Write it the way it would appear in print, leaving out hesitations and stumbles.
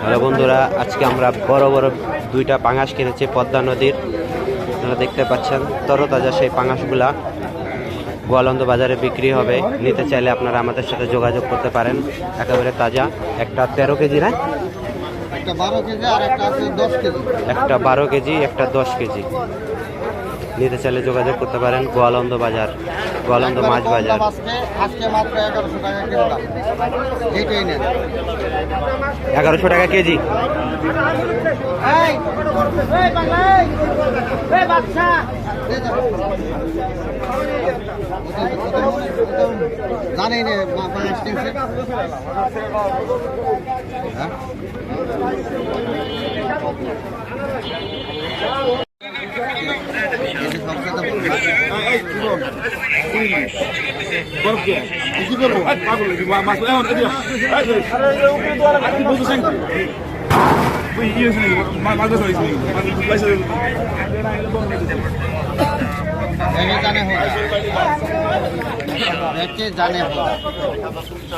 Hello বন্ধুরা, আজকে আমরা বড় বড় দুইটা পাঙাশ কিনেছি পদ্মা নদীর। আপনারা দেখতে পাচ্ছেন তরতাজা সেই পাঙাশগুলা গোয়ালন্দ বাজারে বিক্রি হবে। নিতে চাইলে আপনারা আমাদের সাথে যোগাযোগ করতে পারেন। একেবারে তাজা। একটা 13 কেজি না, একটা 12 কেজি আর একটা আছে 10 কেজি। একটা 12 কেজি, একটা 10 কেজি। নিতে চাইলে যোগাযোগ করতে পারেন গোয়ালন্দ বাজার, গোয়ালন্দ মাছ বাজার। আজকে মাত্র 1100 টাকা কিনলাম, এইটাই নেন। 1100 টাকা কেজি। জানেই না জানে